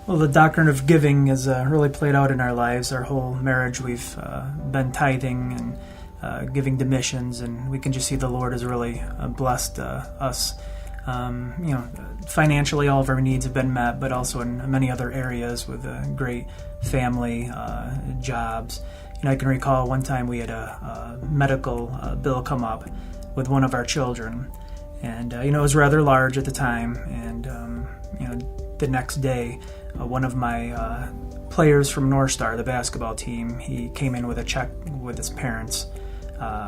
Well, the doctrine of giving is really played out in our lives. Our whole marriage, we've been tithing and giving to missions, and we can just see the Lord has really blessed us. Financially, all of our needs have been met, but also in many other areas with a great family, jobs. I can recall one time we had a medical bill come up with one of our children, and it was rather large at the time. And the next day, one of my players from North Star, the basketball team, he came in with a check with his parents.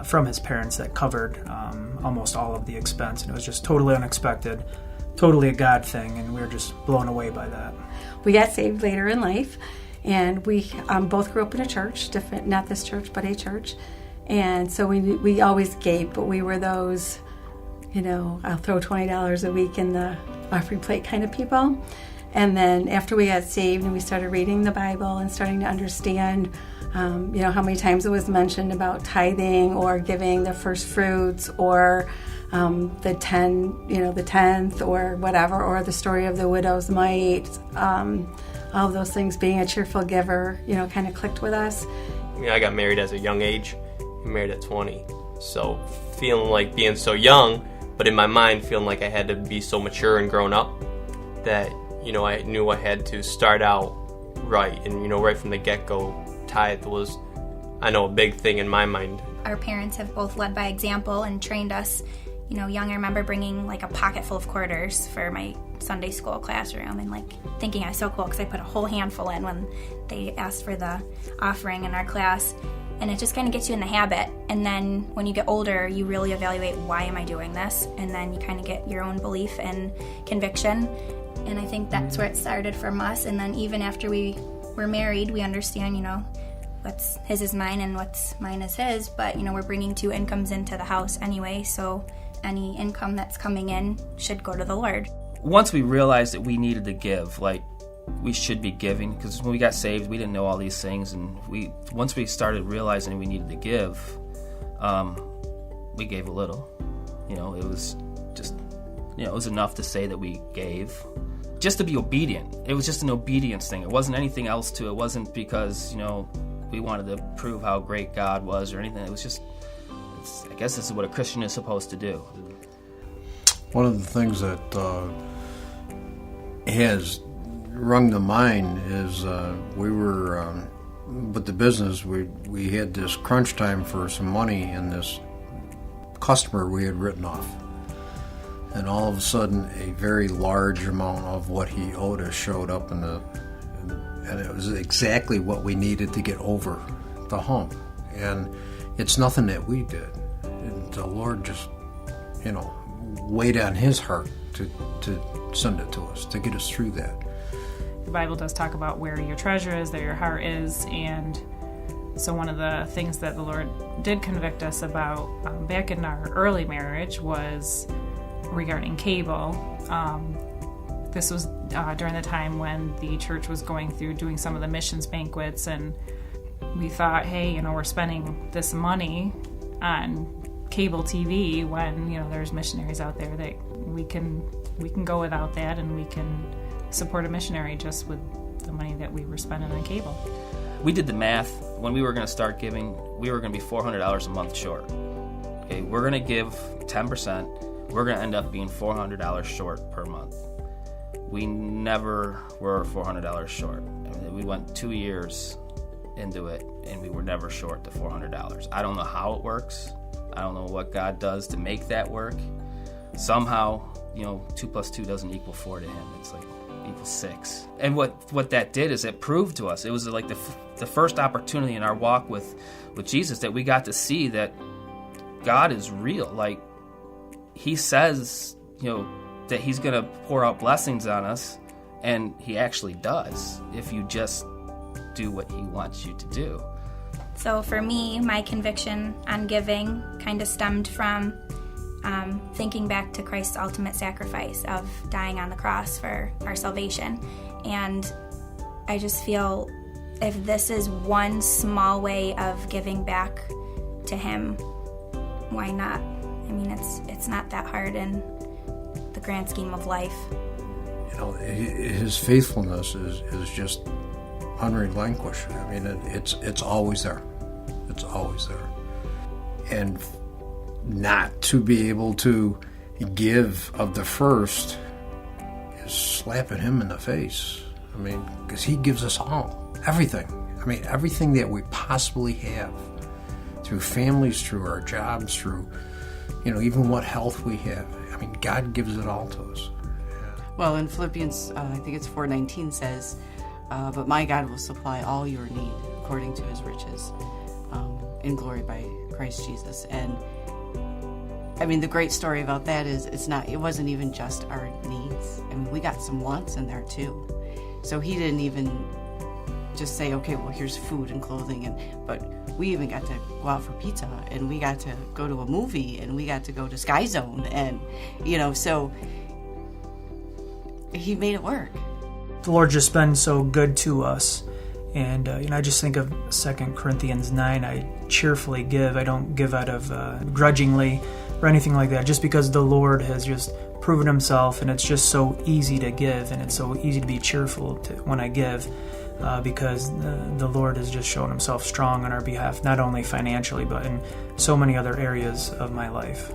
From his parents that covered almost all of the expense. And it was just totally unexpected, totally a God thing, and we were just blown away by that. We got saved later in life, and we both grew up in a church, different, not this church, but a church. And so we always gave, but we were those, I'll throw $20 a week in the offering plate kind of people. And then after we got saved and we started reading the Bible and starting to understand how many times it was mentioned about tithing or giving the first fruits or the 10th or whatever, or the story of the widow's mite, all of those things, being a cheerful giver, kind of clicked with us. I got married at a young age. I married at 20. So feeling like being so young, but in my mind feeling like I had to be so mature and grown up that, I knew I had to start out right. And, right from the get-go, tithe was, a big thing in my mind. Our parents have both led by example and trained us. Young, I remember bringing like a pocket full of quarters for my Sunday school classroom and thinking I was so cool because I put a whole handful in when they asked for the offering in our class. And it just kind of gets you in the habit. And then when you get older, you really evaluate, why am I doing this? And then you kind of get your own belief and conviction. And I think that's where it started from us. And then even after we were married, we understand, what's his is mine and what's mine is his. But, we're bringing two incomes into the house anyway. So any income that's coming in should go to the Lord. Once we realized that we needed to give, we should be giving, because when we got saved, we didn't know all these things. And once we started realizing we needed to give, we gave a little. It was just, it was enough to say that we gave. Just to be obedient. It was just an obedience thing. It wasn't anything else to it. It wasn't because, we wanted to prove how great God was or anything. It was just, I guess this is what a Christian is supposed to do. One of the things that has rung the mind is we were, with the business, we had this crunch time for some money, and this customer we had written off. And all of a sudden, a very large amount of what he owed us showed up and it was exactly what we needed to get over the hump. And it's nothing that we did. And the Lord just, weighed on His heart to send it to us, to get us through that. The Bible does talk about where your treasure is, there your heart is, and so one of the things that the Lord did convict us about back in our early marriage was regarding cable. This was during the time when the church was going through doing some of the missions banquets, and we thought, hey, we're spending this money on cable TV when, there's missionaries out there that we can go without that, and we can support a missionary just with the money that we were spending on cable. We did the math. When we were going to start giving, we were going to be $400 a month short. Okay, we're going to give 10%. We're going to end up being $400 short per month. We never were $400 short. We went 2 years into it, and we were never short the $400. I don't know how it works. I don't know what God does to make that work. Somehow, 2 plus 2 doesn't equal 4 to Him. It's equals 6. And what that did is it proved to us, it was like the first opportunity in our walk with Jesus that we got to see that God is real. He says, that He's going to pour out blessings on us, and He actually does if you just do what He wants you to do. So for me, my conviction on giving kind of stemmed from thinking back to Christ's ultimate sacrifice of dying on the cross for our salvation. And I just feel if this is one small way of giving back to Him, why not? I mean, it's not that hard in the grand scheme of life. his faithfulness is just unrelinquished. I mean, it's always there. It's always there. And not to be able to give of the first is slapping him in the face. I mean, because he gives us all, everything. I mean, everything that we possibly have, through families, through our jobs, through, even what health we have. I mean, God gives it all to us. Well, in Philippians, I think it's 4:19 says, but my God will supply all your need according to his riches in glory by Christ Jesus. And I mean, the great story about that is it wasn't even just our needs. I mean, we got some wants in there too. So he didn't even just say, okay, well, here's food and clothing, but we even got to go out for pizza, and we got to go to a movie, and we got to go to Sky Zone, and so he made it work. The Lord's just been so good to us. And, I just think of 2 Corinthians 9, I cheerfully give. I don't give out of grudgingly or anything like that, just because the Lord has just proven himself, and it's just so easy to give, and it's so easy to be cheerful when I give, because the Lord has just shown himself strong on our behalf, not only financially, but in so many other areas of my life.